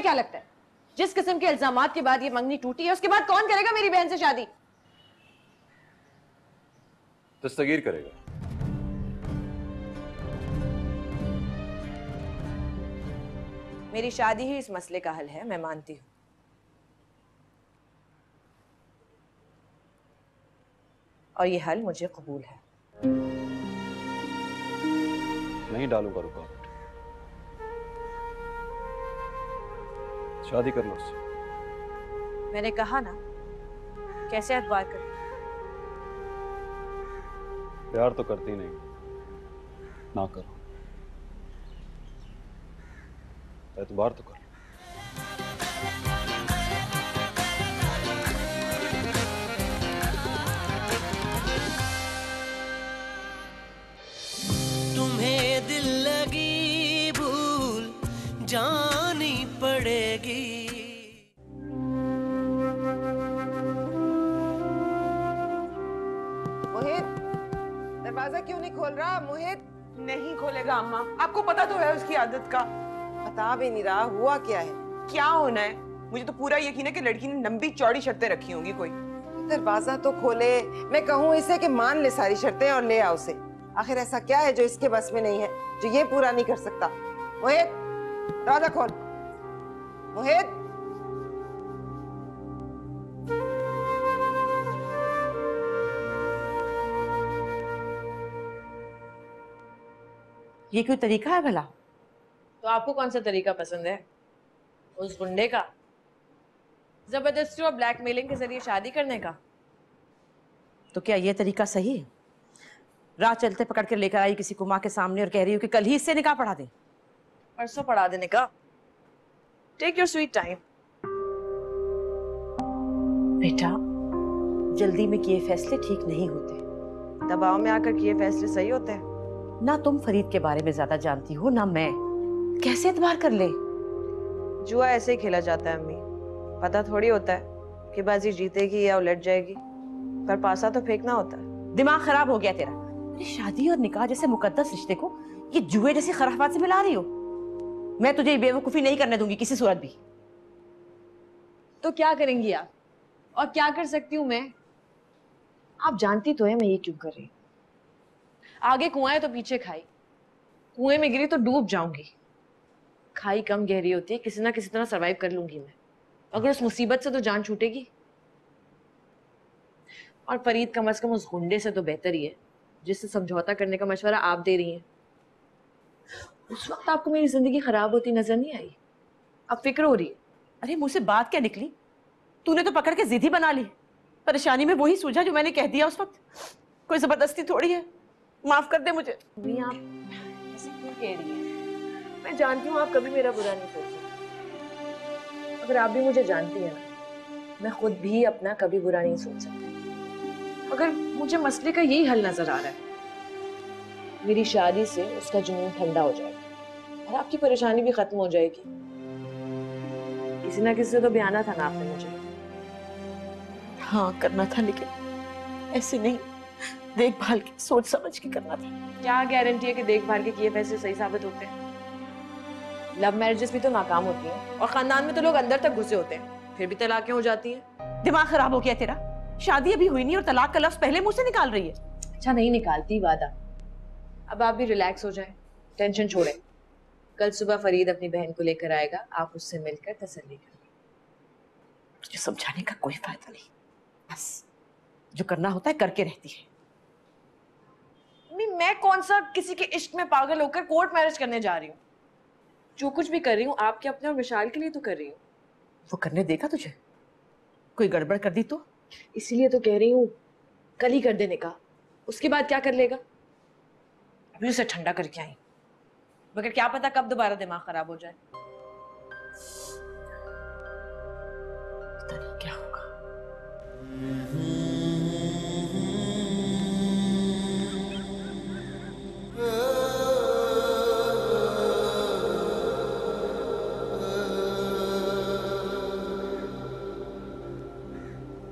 तुम्हें क्या लगता है जिस किस्म के इल्जामात के बाद ये मंगनी टूटी है उसके बाद कौन करेगा मेरी बहन से शादी? दस्तगीर करेगा। मेरी शादी ही इस मसले का हल है, मैं मानती हूं। और ये हल मुझे कबूल है। नहीं डालूंगा रुकावट। शादी कर लो उससे। मैंने कहा ना, कैसे एतबार कर? प्यार तो करती नहीं, ना करो, एतबार तो करो। तुम्हें दिल लगी भूल जानी पड़ेगी। मोहित, दरवाजा क्यों नहीं खोल रहा? मोहित नहीं खोलेगा अम्मा, आपको पता तो है उसकी आदत का। बता भी नहीं रहा, हुआ क्या है? क्या होना है? मुझे तो पूरा यकीन है कि लड़की ने लंबी चौड़ी शर्तें रखी होंगी कोई। दरवाजा तो खोले। मैं कहूँ इसे कि मान ले सारी शर्तें और ले आ उसे। आखिर ऐसा क्या है जो इसके बस में नहीं है, जो ये पूरा नहीं कर सकता? मोहित, दरवाजा खोल। मोहित, ये कोई तरीका है भला? तो आपको कौन सा तरीका पसंद है? उस गुंडे का, जबरदस्ती और ब्लैकमेलिंग के जरिए शादी करने का? तो क्या ये तरीका सही है? राह चलते पकड़ कर लेकर आई किसी को माँ के सामने और कह रही हो कि कल ही इससे निकाह पढ़ा दे, परसों पढ़ा देने का? टेक योर स्वीट टाइम बेटा। जल्दी में किए फैसले ठीक नहीं होते, दबाव में आकर किए फैसले सही होते हैं। ना तुम फरीद के बारे में ज्यादा जानती हो ना मैं, कैसे एतबार कर ले? जुआ ऐसे ही खेला जाता है अम्मी, पता थोड़ी होता है कि बाजी जीतेगी या उलट जाएगी, पर पासा तो फेंकना होता है। दिमाग खराब हो गया तेरा? अरे शादी और निकाह जैसे मुकद्दस रिश्ते को ये जुए जैसी खराफात से मिला रही हो। मैं तुझे बेवकूफी नहीं करने दूंगी किसी सूरत भी। तो क्या करेंगी आप, और क्या कर सकती हूँ मैं? आप जानती तो है मैं ये क्यों कर रही हूँ। आगे कुआं है तो पीछे खाई, कुएं में गिरी तो डूब जाऊंगी। खाई कम गहरी होती है, किसी ना किसी तरह सरवाइव कर लूंगी मैं, अगर उस मुसीबत से तो जान छूटेगी। और फरीद कम से कम उस गुंडे से तो बेहतर ही है जिससे समझौता करने का मशवरा आप दे रही हैं। उस वक्त आपको मेरी जिंदगी खराब होती नजर नहीं आई, अब फिक्र हो रही है। अरे मुंह से बात क्या निकली? तूने तो पकड़ के जिद ही बना ली। परेशानी में वही सूझा जो मैंने कह दिया उस वक्त, कोई जबरदस्ती थोड़ी है। माफ कर दे मुझे। आप ऐसे क्यों कह रही हैं? मैं जानती हूँ आप कभी मेरा बुरा नहीं सोचती, अगर आप भी मुझे जानती है ना, मैं खुद भी अपना कभी बुरा नहीं सोच सकती। अगर मुझे मसले का यही हल नजर आ रहा है, मेरी शादी से उसका जुनून ठंडा हो जाएगा और आपकी परेशानी भी खत्म हो जाएगी। किसी ना किसी से तो बयाना था ना आपने मुझे। हाँ करना था, लेकिन ऐसे नहीं, देखभाल के सोच समझ के करना था। क्या गारंटी है कि देखभाल के किए फैसले सही साबित होते हैं? लव मैरिजेस भी तो नाकाम होती हैं और खानदान में तो लोग अंदर तक घुसे होते हैं, फिर भी तलाकें हो जाती हैं। दिमाग खराब हो गया तेरा? शादी अभी हुई नहीं और तलाक का लफ्ज पहले मुंह से निकाल रही है। अच्छा नहीं निकालती, वादा। अब आप भी रिलैक्स हो जाएं, टेंशन छोड़ें। कल सुबह फरीद अपनी बहन को लेकर आएगा, आप उससे मिलकर तसल्ली करें। तुझे समझाने का कोई फायदा नहीं, बस जो करना होता है करके रहती है। मैं कौन सा किसी के इश्क में पागल होकर कोर्ट मैरिज करने जा रही हूँ? जो कुछ भी कर रही हूँ आपके अपने और विशाल के लिए तो कर रही हूँ। वो करने देगा तुझे? कोई गड़बड़ कर दी तो? इसीलिए तो कह रही हूँ कल ही कर देने का, उसके बाद क्या कर लेगा? अभी उसे ठंडा करके आई, मगर क्या पता कब दोबारा दिमाग खराब हो जाए। पता नहीं क्या होगा।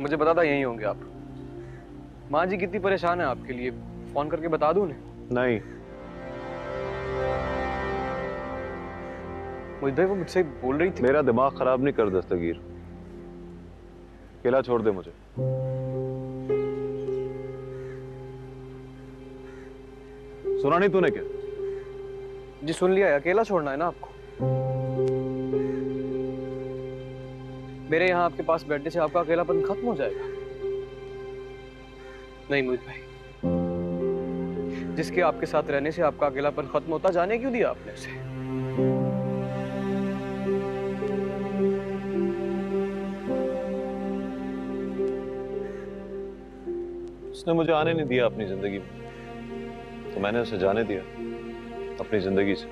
मुझे बता था यहीं होंगे आप। माँ जी कितनी परेशान है आपके लिए, फोन करके बता दूं उन्हें? नहीं, मोहित भाई वो मुझसे बोल रही थी। मेरा दिमाग खराब नहीं कर दस्तगीर, अकेला छोड़ दे मुझे। सुना नहीं तूने क्या? जी सुन लिया है, अकेला छोड़ना है ना आपको? मेरे यहाँ आपके पास बैठने से आपका अकेलापन खत्म हो जाएगा? नहीं मोहित भाई, जिसके आपके साथ रहने से आपका अकेलापन खत्म होता, जाने क्यों दिया आपने उसे? उसने मुझे आने नहीं दिया अपनी जिंदगी में, तो मैंने उसे जाने दिया अपनी जिंदगी से।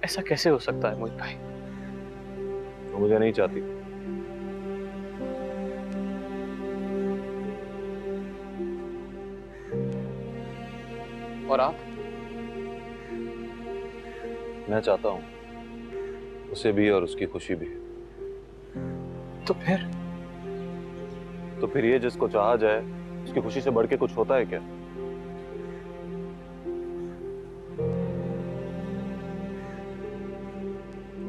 ऐसा कैसे हो सकता है मोहित भाई? वो मुझे नहीं चाहती। और आप? मैं चाहता हूं उसे भी और उसकी खुशी भी। तो फिर ये जिसको चाहा जाए उसकी खुशी से बढ़ के कुछ होता है क्या?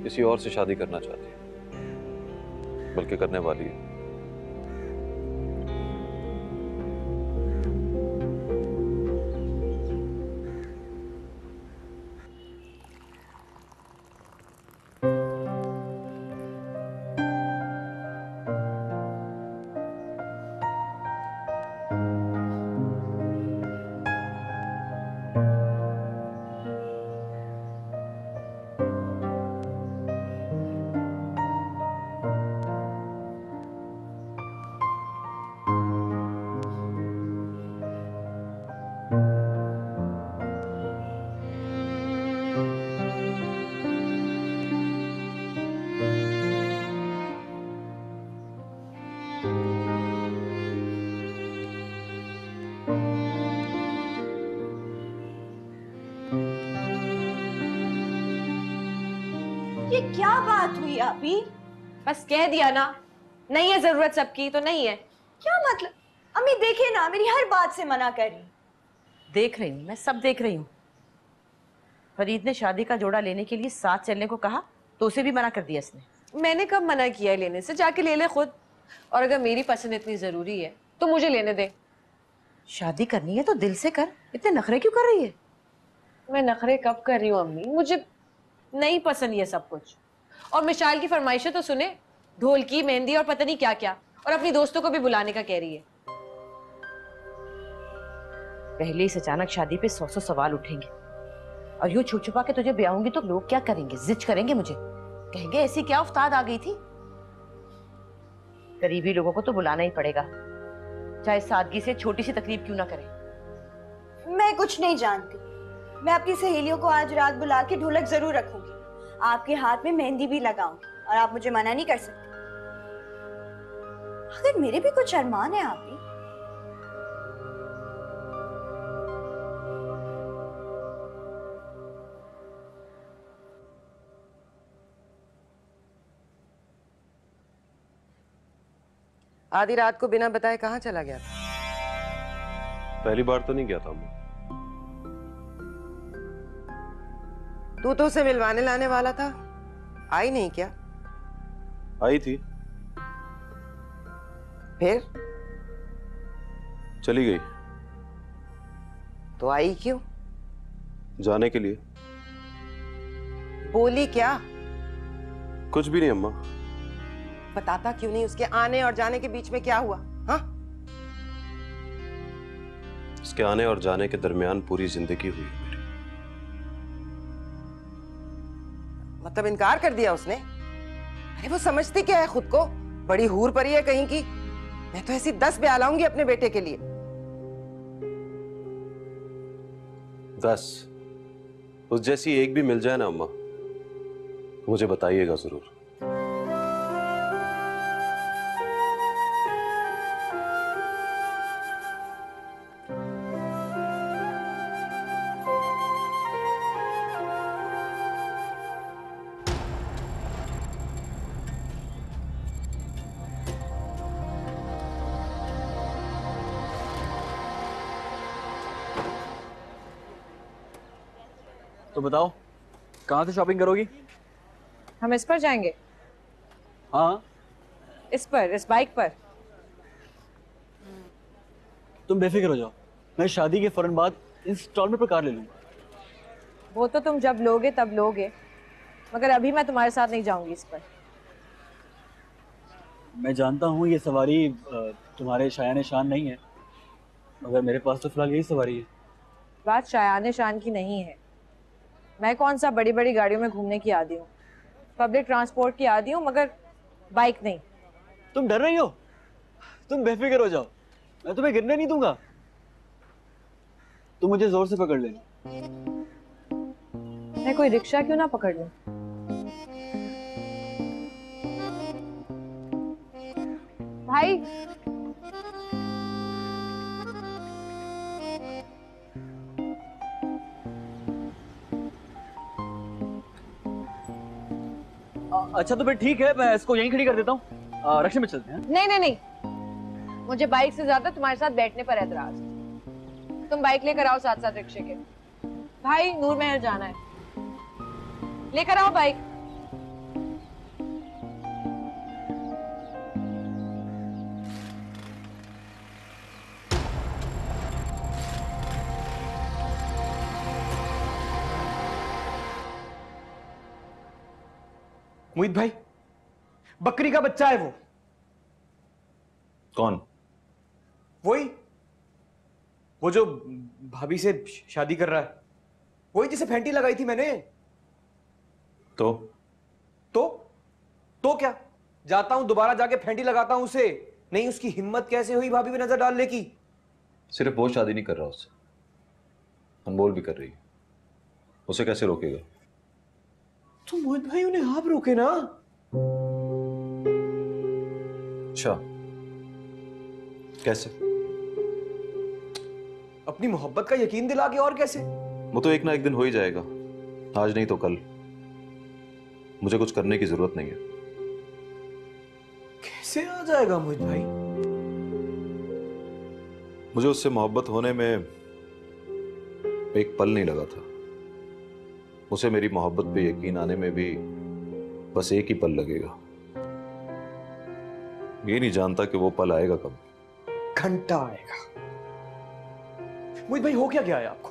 किसी और से शादी करना चाहती है, बल्कि करने वाली है। ये क्या बात हुई अभी? बस कह दिया ना, नहीं है जरूरत सबकी तो नहीं है। क्या मतलब? अम्मी देखे ना, मेरी हर बात से मना कर रही। देख रही हूँ, मैं सब देख रही हूँ। फरीद ने शादी का जोड़ा लेने के लिए साथ चलने को कहा तो उसे भी मना कर दिया इसने। मैंने कब मना किया है लेने से? जाके ले ले खुद। और अगर मेरी पसंद इतनी जरूरी है तो मुझे लेने दे। शादी करनी है तो दिल से कर, इतने नखरे क्यों कर रही है? मैं नखरे कब कर रही हूँ अम्मी? मुझे नहीं पसंद ये सब कुछ। और मिशाल की फरमाइशें तो सुने, ढोलकी, मेहंदी और पता नहीं क्या क्या, और अपनी दोस्तों को भी बुलाने का कह रही है। पहले इस अचानक शादी पे 100 सवाल उठेंगे, और यूं छुप छुपा के तुझे ब्याहूंगी तो लोग क्या करेंगे? जिद करेंगे मुझे, कहेंगे ऐसी क्या उस्ताद आ गई थी। करीबी लोगों को तो बुलाना ही पड़ेगा, चाहे सादगी से छोटी सी तकलीफ क्यों ना करें। मैं कुछ नहीं जानती। मैं अपनी सहेलियों को आज रात बुला के ढोलक जरूर रखूंगी, आपके हाथ में मेहंदी भी लगाऊंगी, और आप मुझे मना नहीं कर सकते। अगर मेरे भी कुछ अरमान है आप भी। आधी रात को बिना बताए कहाँ चला गया था? पहली बार तो नहीं गया था अम्मा। तू तो उसे मिलवाने लाने वाला था, आई नहीं क्या? आई थी, फिर चली गई। तो आई क्यों? जाने के लिए। बोली क्या? कुछ भी नहीं अम्मा। बताता क्यों नहीं? उसके आने और जाने के बीच में क्या हुआ? हाँ, उसके आने और जाने के दरमियान पूरी जिंदगी हुई है मेरी। मतलब इनकार कर दिया उसने? अरे वो समझती क्या है खुद को? बड़ी हूर परी है कहीं की। मैं तो ऐसी 10 ब्याह लाऊंगी अपने बेटे के लिए। 10? उस जैसी एक भी मिल जाए ना अम्मा, मुझे बताइएगा जरूर। तो बताओ कहाँ से शॉपिंग करोगी? हम इस पर जाएंगे, हाँ, इस पर, इस बाइक पर। तुम बेफिक्र हो जाओ, मैं शादी के फौरन बाद इंस्टॉलमेंट पर कार ले लूंगा। वो तो तुम जब लोगे तब लोगे, मगर अभी मैं तुम्हारे साथ नहीं जाऊंगी इस पर। मैं जानता हूँ ये सवारी तुम्हारे शायान शान नहीं है, मगर मेरे पास तो फिलहाल यही सवारी है। बात शायान शान की नहीं है। मैं कौन सा बड़ी बड़ी गाड़ियों में घूमने की आदी हूँ, पब्लिक ट्रांसपोर्ट की आदी हूँ, मगर बाइक नहीं। तुम डर रही हो? तुम बेफिक्र हो जाओ, मैं तुम्हें गिरने नहीं दूंगा। तुम मुझे जोर से पकड़ लेना। मैं कोई रिक्शा क्यों ना पकड़ लूं? भाई, अच्छा तो फिर ठीक है, मैं इसको यहीं खड़ी कर देता हूँ, रिक्शे में चलते हैं। नहीं नहीं नहीं, मुझे बाइक से ज्यादा तुम्हारे साथ बैठने पर एतराज। तुम बाइक लेकर आओ साथ साथ रिक्शे के। भाई, नूर महल जाना है, लेकर आओ बाइक। मोहित भाई, बकरी का बच्चा है वो। कौन? वही, वो जो भाभी से शादी कर रहा है, वही जिसे फैंटी लगाई थी मैंने। तो तो क्या, जाता हूं दोबारा जाके फैंटी लगाता हूं उसे। नहीं, उसकी हिम्मत कैसे हुई भाभी पे नजर डालने की। सिर्फ वो शादी नहीं कर रहा उससे, अनमोल भी कर रही है। उसे कैसे रोकेगा? तो मोहित भाई उन्हें आप रोके ना। अच्छा, कैसे? अपनी मोहब्बत का यकीन दिला के। और कैसे? वो तो एक ना एक दिन हो ही जाएगा, आज नहीं तो कल। मुझे कुछ करने की जरूरत नहीं है। कैसे आ जाएगा मोहित भाई? मुझे उससे मोहब्बत होने में एक पल नहीं लगा था। उसे मेरी मोहब्बत पे यकीन आने में भी बस एक ही पल लगेगा। ये नहीं जानता कि वो पल आएगा कब। घंटा आएगा। मोहित भाई, हो क्या गया है आपको?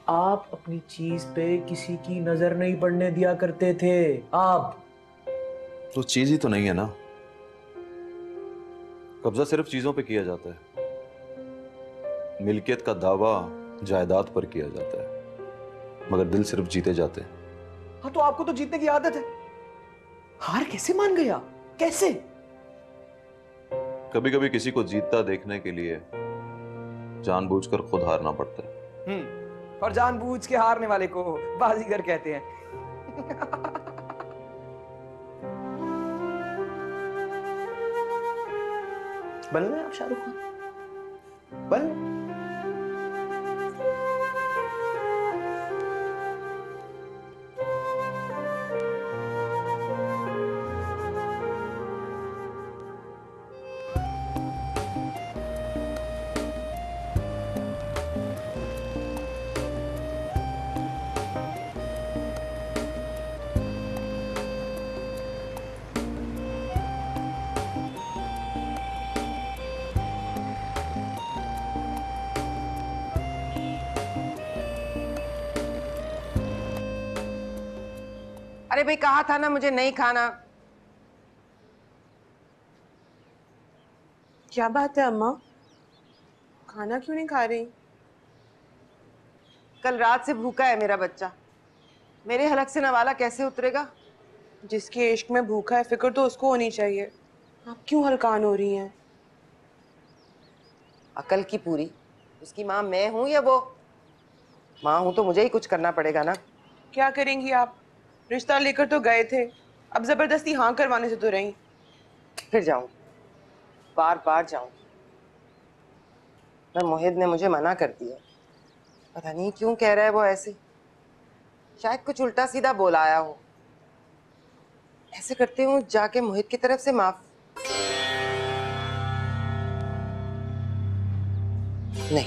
आप अपनी चीज पे किसी की नजर नहीं पड़ने दिया करते थे। आप तो चीज ही तो नहीं है ना। कब्जा सिर्फ चीजों पे किया जाता है, मिल्कियत का दावा जायदाद पर किया जाता है, मगर दिल सिर्फ जीते जाते हैं। हाँ, तो आपको तो जीतने की आदत है। हार कैसे मान गए आप? कैसे? कभी कभी किसी को जीतता देखने के लिए जानबूझकर खुद हारना पड़ता है। और जानबूझ के हारने वाले को बाजीगर कहते हैं। बन रहे आप शाहरुख खान? बन रहे? अरे भाई, कहा था ना मुझे नहीं खाना। क्या बात है अम्मा, खाना क्यों नहीं खा रही? कल रात से भूखा है मेरा बच्चा, मेरे हलक से नवाला कैसे उतरेगा? जिसके इश्क में भूखा है, फिक्र तो उसको होनी चाहिए। आप क्यों हलकान हो रही हैं? अकल की पूरी, उसकी माँ मैं हूं या वो? माँ हूं तो मुझे ही कुछ करना पड़ेगा ना। क्या करेंगी आप? रिश्ता लेकर तो गए थे, अब जबरदस्ती हाँ करवाने से तो रही। फिर जाऊंगी, बार बार जाऊंगी। पर मोहित ने मुझे मना कर दिया, पता नहीं क्यों कह रहा है वो ऐसे। शायद कुछ उल्टा सीधा बोल आया हो। ऐसे करते हूँ जाके मोहित की तरफ से माफ। नहीं,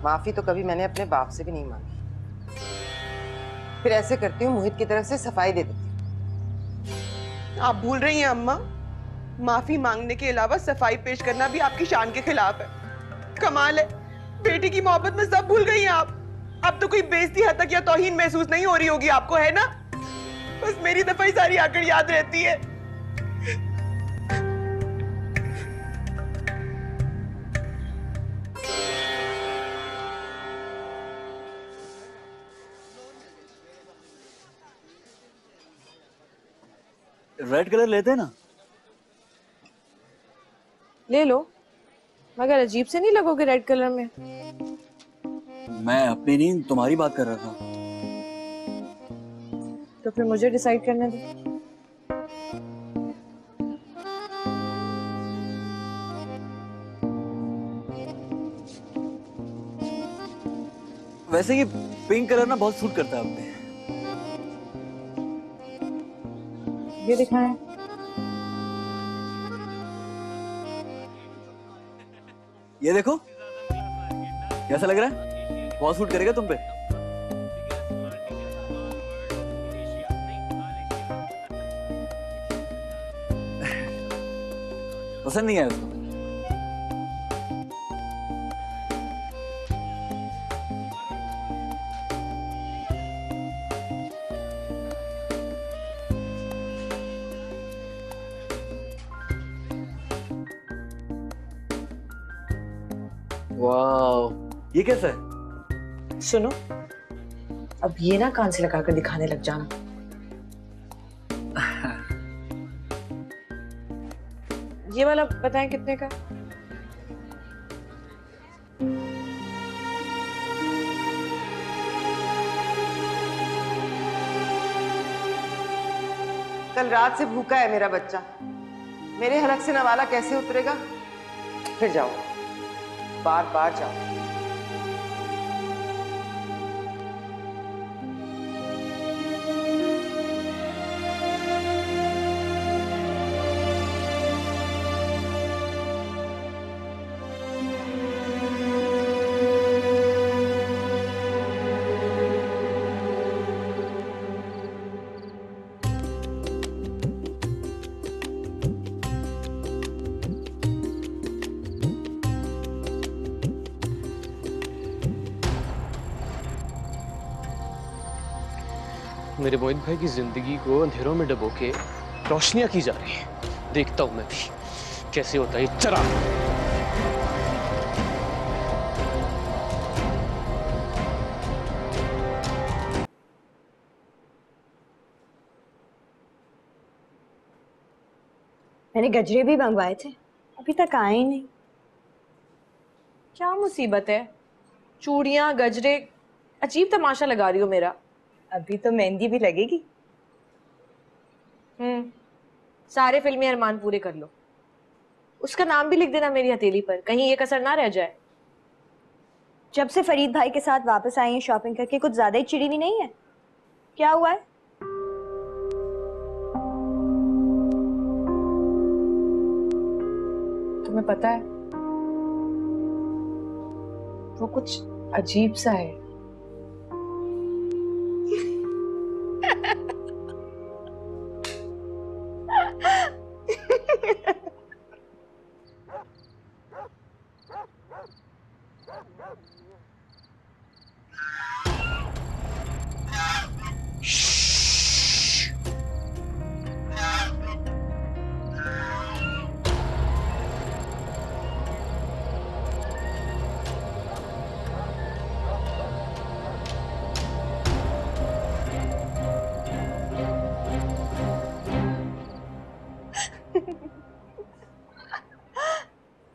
माफी तो कभी मैंने अपने बाप से भी नहीं मांगी। फिर ऐसे करती हूँ मोहित की तरफ से सफाई दे देती आप भूल रही हैं अम्मा, माफी मांगने के अलावा सफाई पेश करना भी आपकी शान के खिलाफ है। कमाल है, बेटी की मोहब्बत में सब भूल गई हैं आप। अब तो कोई बेइज्जती हद तक या तौहीन महसूस नहीं हो रही होगी आपको, है ना? बस मेरी दफाई सारी आकर याद रहती है। रेड कलर लेते हैं ना? ले लो, मगर अजीब से नहीं लगोगे रेड कलर में। मैं अपनी नहीं तुम्हारी बात कर रहा था। तो फिर मुझे डिसाइड करने दो। वैसे ये पिंक कलर ना बहुत सूट करता है आप पे। ये दिखाएं। ये देखो कैसा लग रहा है, बहुत सूट करेगा तुम पे। पसंद नहीं आया उसको? वाह, ये कैसा है? सुनो, अब ये ना कान से लगाकर दिखाने लग जाना। ये वाला बताएं कितने का? कल रात से भूखा है मेरा बच्चा, मेरे हलक से नवाला कैसे उतरेगा? फिर जाओ, बार बार जाओ। मेरे मोहित भाई की जिंदगी को अंधेरों में डबो के रोशनियां की जा रही है। देखता हूं मैं भी कैसे होता है ये चरा। मैंने गजरे भी मंगवाए थे, अभी तक आए ही नहीं। क्या मुसीबत है? चूड़ियां, गजरे, अजीब तमाशा लगा रही हो मेरा। अभी तो मेहंदी भी लगेगी। सारे फिल्मी अरमान पूरे कर लो। उसका नाम भी लिख देना मेरी हथेली पर, कहीं ये कसर ना रह जाए। जब से फरीद भाई के साथ वापस आई हैं शॉपिंग करके, कुछ ज्यादा ही चिड़ी नहीं है? क्या हुआ है? तुम्हें पता है, वो कुछ अजीब सा है।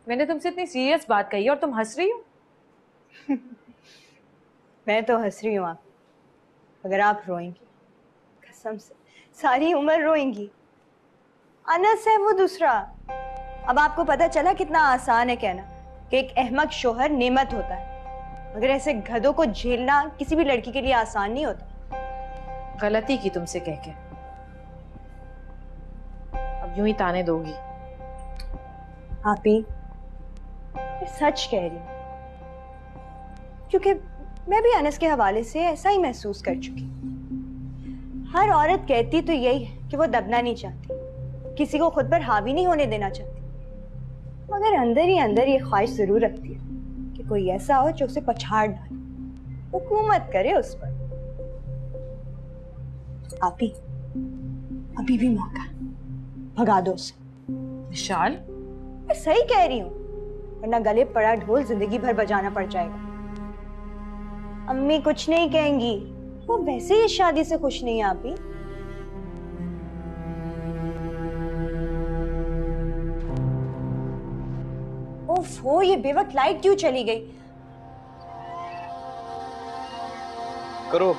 मैंने तुमसे इतनी सीरियस बात कही और तुम हंस रही हो। मैं तो हंस रही हूँ आप, अगर आप रोएंगी कसम से सारी उम्र रोएंगी। अनस है वो दूसरा। अब आपको पता चला कितना आसान है कहना कि एक अहमक शोहर नेमत होता है, मगर ऐसे गधों को झेलना किसी भी लड़की के लिए आसान नहीं होता। गलती की तुमसे कह के, अब यूं ही ताने दोगी? आप ही, मैं सच कह रही हूँ, क्योंकि मैं भी अनस के हवाले से ऐसा ही महसूस कर चुकी। हर औरत कहती तो यही है कि वो दबना नहीं चाहती, किसी को खुद पर हावी नहीं होने देना चाहती, मगर अंदर ही अंदर ये ख्वाहिश जरूर रखती है कि कोई ऐसा हो जो उसे पछाड़ डाले, हुकूमत करे उस पर। आपी, अभी भी मौका है, भगा दो उसे। विशाल, मैं सही कह रही हूँ, वरना गले पड़ा ढोल जिंदगी भर बजाना पड़ जाएगा। अम्मी कुछ नहीं कहेंगी, वो वैसे ही इस शादी से खुश नहीं है। आपी, ओफो, ये बेवक्त लाइट क्यों चली गई? करो।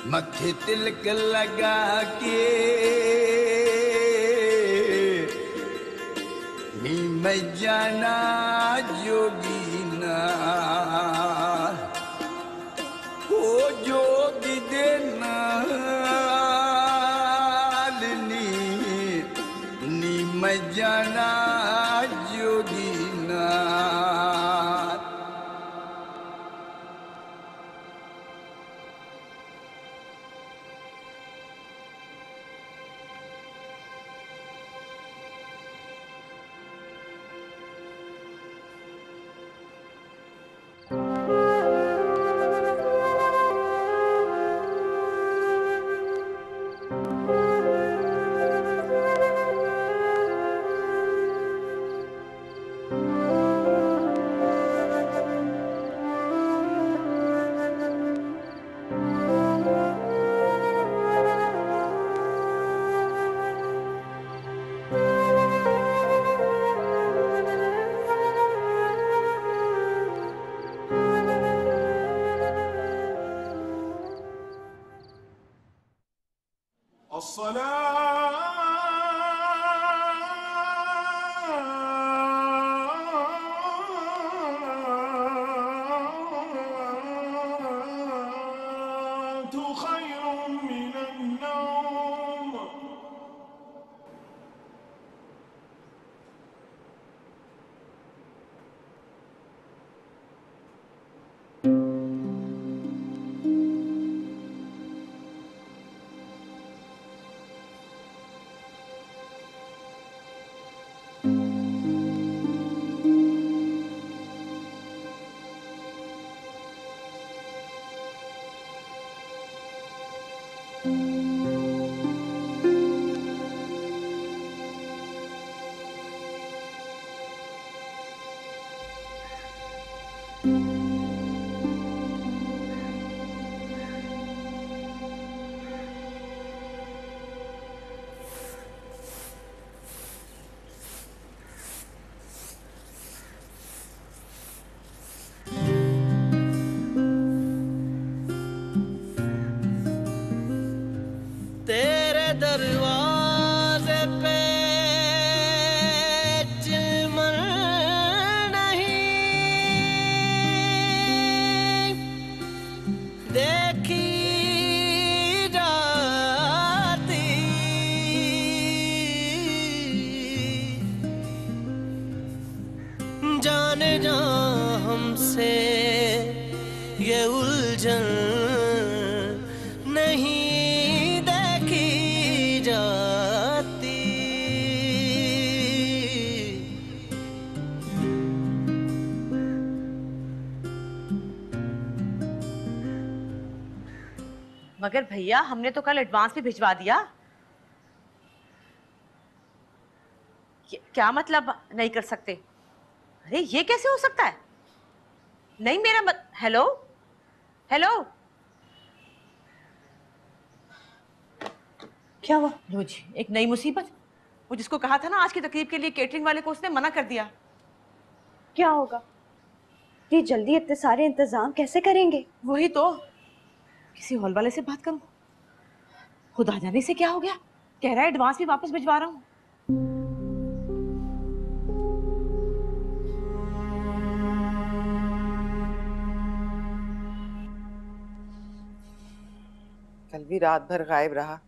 मथे तिलक लगा के नी मैं जाना जोगीना हो जोगी देना नी मैं जाना जोगीना। तेरे दरवाजे पे चिलमन नहीं देखी मगर भैया हमने तो कल एडवांस भी भिजवा दिया। क्या मतलब नहीं कर सकते? अरे ये कैसे हो सकता है? नहीं मेरा हेलो हेलो, क्या हुआ? लो जी एक नई मुसीबत। वो जिसको कहा था ना आज की तकरीब के लिए केटरिंग वाले को, उसने मना कर दिया। क्या होगा? ये जल्दी इतने सारे इंतजाम कैसे करेंगे? वही तो, किसी हॉल वाले से बात करूं। खुदा जाने से क्या हो गया, कह रहा है एडवांस भी वापस भिजवा रहा हूं। कल भी रात भर गायब रहा,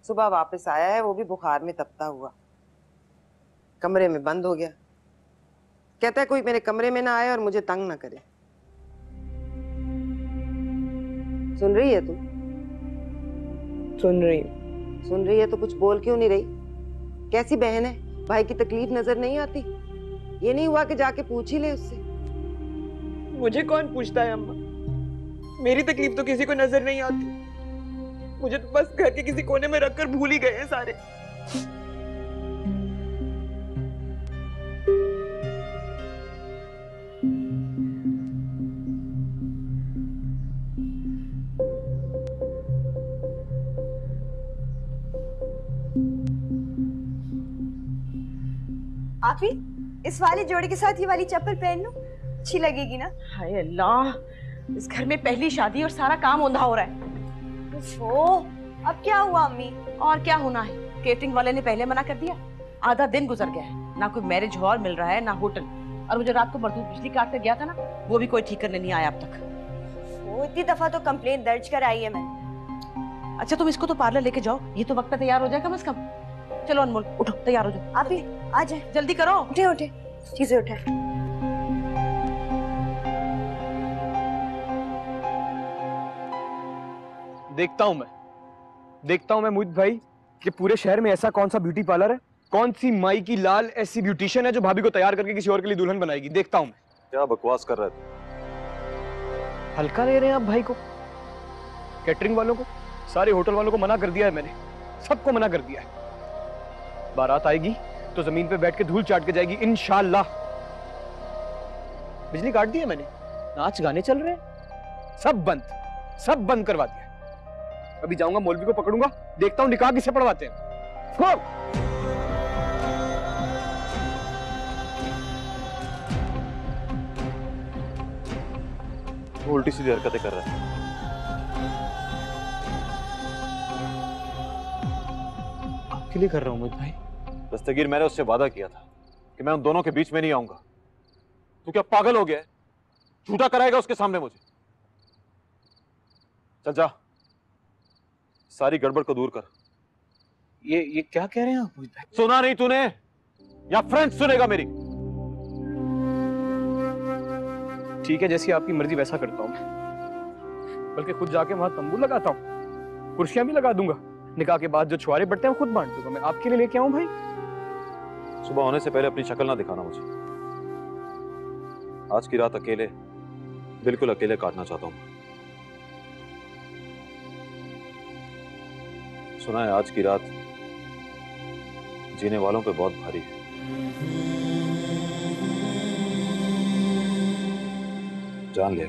सुबह वापस आया है, वो भी बुखार में तपता हुआ। कमरे में बंद हो गया, कहता है कोई मेरे कमरे में ना आए और मुझे तंग ना करे। सुन रही है तू? सुन रही सुन रही है तो कुछ बोल क्यों नहीं रही? कैसी बहन है, भाई की तकलीफ नजर नहीं आती? ये नहीं हुआ कि जाके पूछ ही ले उससे। मुझे कौन पूछता है अम्मा, मेरी तकलीफ तो किसी को नजर नहीं आती। मुझे तो बस घर के किसी कोने में रखकर भूल ही गए हैं सारे। आप ही इस वाली जोड़ी के साथ ये वाली चप्पल पहन लो, अच्छी लगेगी ना? हाय अल्लाह, इस घर में पहली शादी और सारा काम औंधा हो रहा है। अब क्या हुआ अम्मी? और क्या होना है, केटरिंग वाले ने पहले मना कर दिया। आधा दिन गुजर गया है, ना कोई मैरिज हॉल मिल रहा है ना होटल। और वो जो रात को मरदूद बिजली काट कर गया था ना, वो भी कोई ठीक करने नहीं आया अब तक। वो इतनी दफा तो कंप्लेंट दर्ज कराई है मैंने। अच्छा तुम इसको तो पार्लर लेके जाओ, ये तो वक्त पे तैयार हो जाए कम से कम। चलो अनमोल उठो, तैयार हो जाओ। आप ही आ जाए, जल्दी करो। उठे उठे, चीजें उठे। देखता हूँ मैं मोहित भाई कि पूरे शहर में ऐसा कौन सा ब्यूटी पार्लर है, कौन सी माई की लाल ऐसी ब्यूटिशियन है जो भाभी को तैयार करके किसी और के लिए दुल्हन बनाएगी। देखता हूँ मैं। क्या बकवास कर रहे थे? हल्का ले रहे हैं आप भाई को, कैटरिंग वालों को, सारे होटल वालों को मना कर दिया है मैंने, सबको मना कर दिया है। बारात आएगी तो जमीन पे बैठ के धूल चाट के जाएगी इंशाल्लाह। बिजली काट दी है मैंने, नाच गाने चल रहे हैं, सब बंद करवा दिया। अभी जाऊंगा मौलवी को पकड़ूंगा, देखता हूं निकाह किसे पढ़वाते हैं। वो उल्टी सीधी हरकतें कर रहा है। आपके लिए कर रहा हूं मोहित भाई। दस्तगीर, मैंने उससे वादा किया था कि मैं उन दोनों के बीच में नहीं आऊंगा। तू क्या पागल हो गया है? झूठा कराएगा उसके सामने मुझे? चल जा, सारी गड़बड़ को दूर कर। ये क्या कह रहे हैं आप मोहित भाई? सुना नहीं तूने? या फ्रेंच सुनेगा मेरी? ठीक है, जैसी आपकी मर्जी वैसा करता हूं मैं। बल्कि खुद जाके वहां तंबू लगाता हूं, कुर्सियां भी लगा दूंगा। निकाह के बाद जो छुआरे बट्टे हैं खुद बांट दूंगा मैं। आपके लिए लेके आऊं भाई? सुबह होने से पहले अपनी शक्ल ना दिखाना मुझे। आज की रात अकेले, बिल्कुल अकेले काटना चाहता हूं। सुना है आज की रात जीने वालों पे बहुत भारी है। जान ले।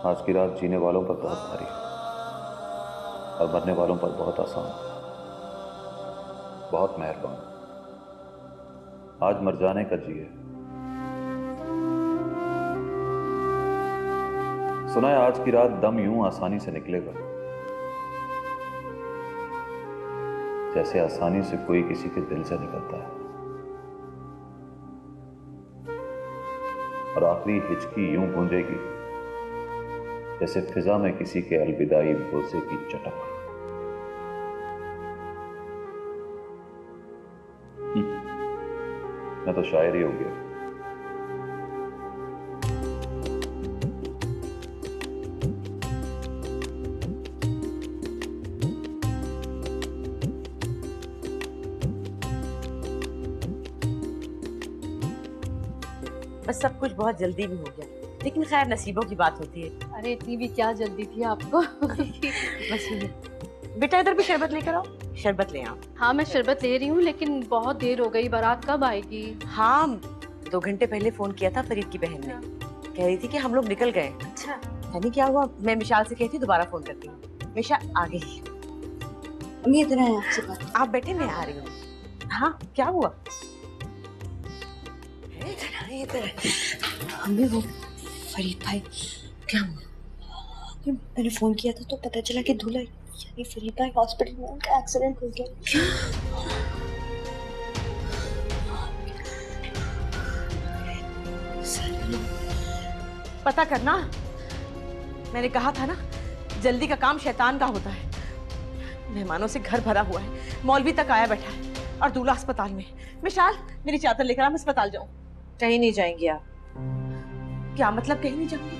आज की रात जीने वालों पर बहुत भारी है और मरने वालों पर बहुत आसान, बहुत मेहरबान। आज मर जाने का जी है। सुना है आज की रात दम यूं आसानी से निकलेगा जैसे आसानी से कोई किसी के दिल से निकलता है, और आखिरी हिचकी यूं गूंजेगी जैसे फिजा में किसी के अलविदाई बोसे की चटक। मैं तो शायर ही हो गया। बस सब कुछ बहुत जल्दी भी हो गया, लेकिन खैर नसीबों की बात होती है। अरे इतनी भी क्या जल्दी थी आपको? बस बेटा इधर भी शरबत लेकर आओ। शरबत ले आओ। हाँ मैं शरबत ले रही हूँ, लेकिन बहुत देर हो गई। बारात कब आएगी? हाँ 2 घंटे पहले फोन किया था फरीद की बहन ने, कह रही थी कि हम लोग निकल गए। अच्छा यानी क्या हुआ, मैं मिशाल से कहती दोबारा फोन करती हूँ। मिशा आ गई। अम्मी इधर आए आपसे बात। आप बेटे मैं आ रही हूँ। हाँ क्या हुआ? अम्मी वो फरीद भाई क्या हुआ? मैंने फोन किया था तो पता चला कि दूल्हा यानी फरीद भाई हॉस्पिटल में, उनका एक्सीडेंट हो गया। पता करना, मैंने कहा था ना जल्दी का काम शैतान का होता है। मेहमानों से घर भरा हुआ है, मौलवी तक आया बैठा है और दूल्हा अस्पताल में। मिशाल मेरी चादर लेकर आ, मैं अस्पताल जाऊं। कहीं नहीं जाएंगी आप। क्या मतलब कहीं नहीं जाऊंगी?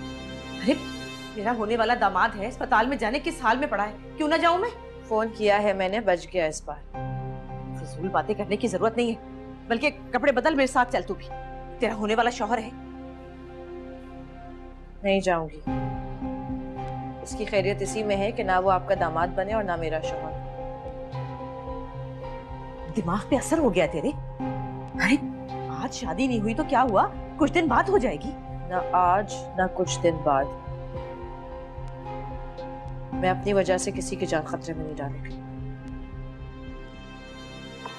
अरे मेरा होने वाला दामाद है, अस्पताल में जाने किस हाल में पड़ा है, क्यों ना जाऊं मैं? फोन किया है मैंने, बच गया इस बार। फिजूल बातें करने की जरूरत नहीं है, बल्कि कपड़े बदल, मेरे साथ चल तू भी। तेरा होने वाला शौहर है। नहीं जाऊंगी। इसकी खैरियत इसी में है कि ना वो आपका दामाद बने और ना मेरा शौहर। दिमाग पे असर हो गया तेरे? अरे आज शादी नहीं हुई तो क्या हुआ, कुछ दिन बाद हो जाएगी। ना आज ना कुछ दिन बाद। मैं अपनी वजह से किसी की जान खतरे में नहीं डालूंगी।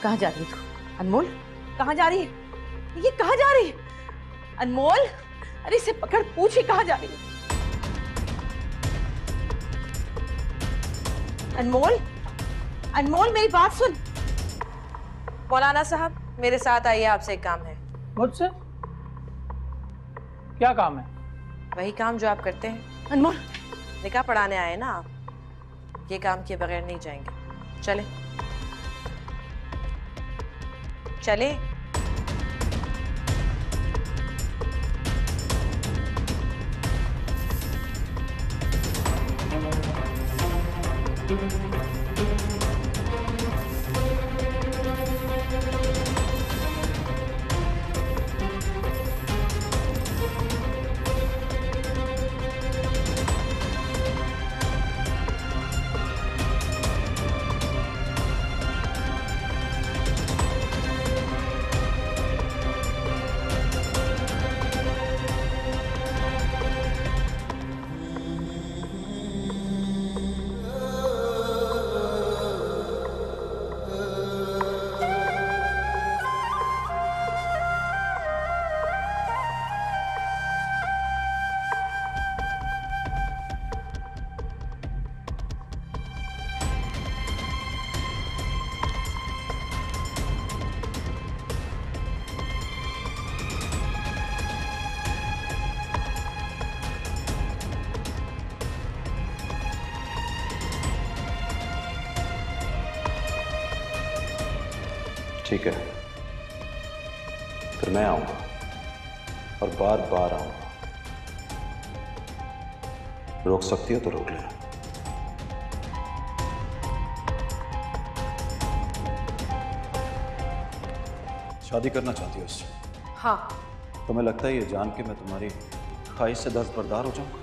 कहाँ जा रही है तू? अनमोल कहाँ जा रही है? ये कहाँ जा रही है? अनमोल अरे इसे पकड़, पूछी कहाँ जा रही है? अनमोल, अनमोल मेरी बात सुन। मौलाना साहब मेरे साथ आइए, आपसे एक काम है। मुझसे क्या काम है? वही काम जो आप करते हैं। अनमोल निकाह पढ़ाने आए ना आप, ये काम किए बगैर नहीं जाएंगे। चले चले। ठीक है, फिर मैं आऊंगा और बार बार आऊंगा। रोक सकती हो तो रोक लेना। शादी करना चाहती हो उससे? हाँ। तुम्हें लगता है ये जान के मैं तुम्हारी ख्वाहिश से दस्तबरदार हो जाऊंगा?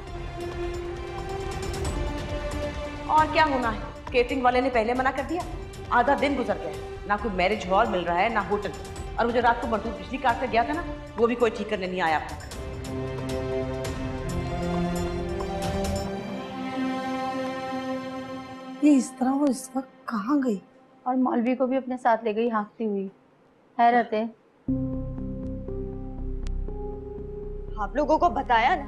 और क्या होना है, केटरिंग वाले ने पहले मना कर दिया। आधा दिन गुजर गया, ना कोई मैरिज हॉल मिल रहा है ना होटल, और वो जो रात को मरदूद बिजली काट कर गया था ना, वो भी कोई ठीक करने नहीं आया अब तक। ये इस तरह वो इस वक्त कहाँ गई? और मौलवी को भी अपने साथ ले गई हाँकती हुई। हैरत है। आप लोगों को बताया ना,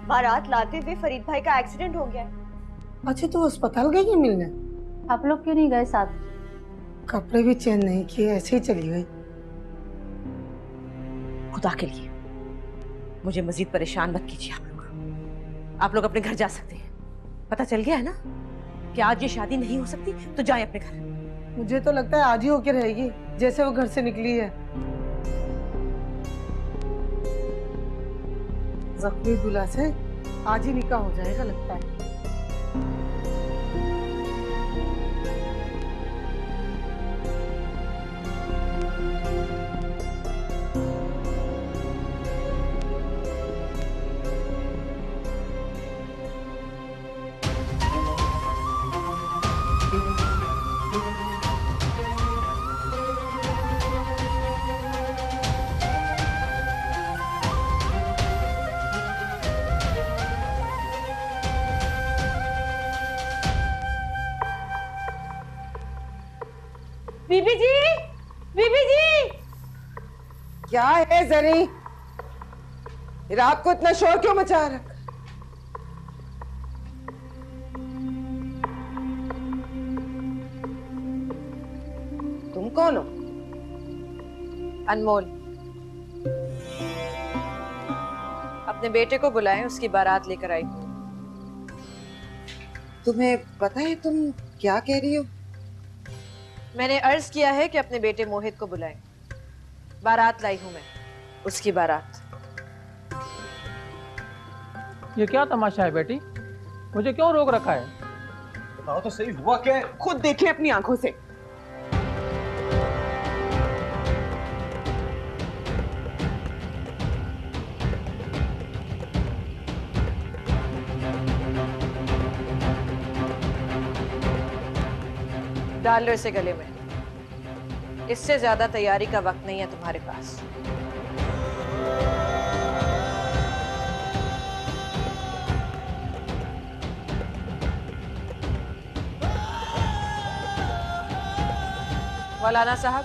बारात लाते हुए फरीद भाई का एक्सीडेंट हो गया है। अच्छा तो अस्पताल गई है मिलने? आप लोग क्यों नहीं गए साथ? कपड़े भी चेंज नहीं किए, ऐसे ही चली गई। खुदा के लिए मुझे मजीद परेशान मत कीजिए आप लोग अपने घर जा सकते हैं। पता चल गया है ना कि आज ये शादी नहीं हो सकती, तो जाएं अपने घर। मुझे तो लगता है आज ही होके रहेगी, जैसे वो घर से निकली है। जख्मी दूल्हा से आज ही निकाह हो जाएगा लगता है। बीबी जी, बीबी जी। क्या है जरी, रात को इतना शोर क्यों मचा रखा? तुम कौन हो? अनमोल, अपने बेटे को बुलाएं, उसकी बारात लेकर आई। तुम्हें पता है तुम क्या कह रही हो? मैंने अर्ज किया है कि अपने बेटे मोहित को बुलाएं। बारात लाई हूं मैं, उसकी बारात। ये क्या तमाशा है बेटी? मुझे क्यों रोक रखा है? बताओ तो सही, हुआ क्या है? खुद देखें अपनी आंखों से। डाल लो इसे गले में। इससे ज्यादा तैयारी का वक्त नहीं है तुम्हारे पास। मौलाना साहब,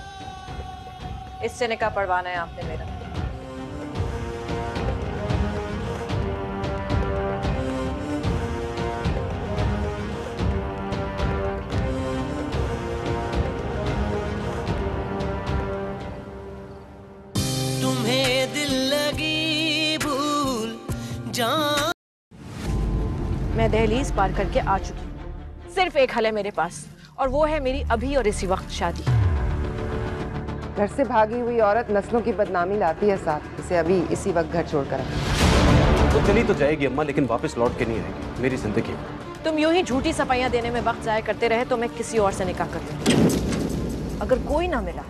इससे निकाह पढ़वाना है आपने मेरा। तुम्हें दिल लगी भूल जान। मैं दहलीज पार करके आ चुकी हूँ। सिर्फ एक हल है मेरे पास, और वो है मेरी अभी और इसी वक्त शादी। घर से भागी हुई औरत नस्लों की बदनामी लाती है साथ। इसे अभी इसी वक्त घर छोड़कर तो चली तो जाएगी अम्मा, लेकिन वापस लौट के नहीं आएगी। मेरी जिंदगी तुम यूं ही झूठी सफाइयां देने में वक्त जाया करते रहे तो मैं किसी और से निकाह कर लूंगी। अगर कोई ना मिला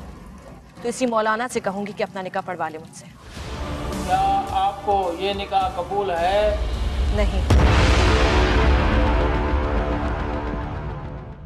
तो इसी मौलाना से कहूंगी कि अपना निकाह पढ़वा ले मुझसे। क्या आपको ये निकाह कबूल है? नहीं।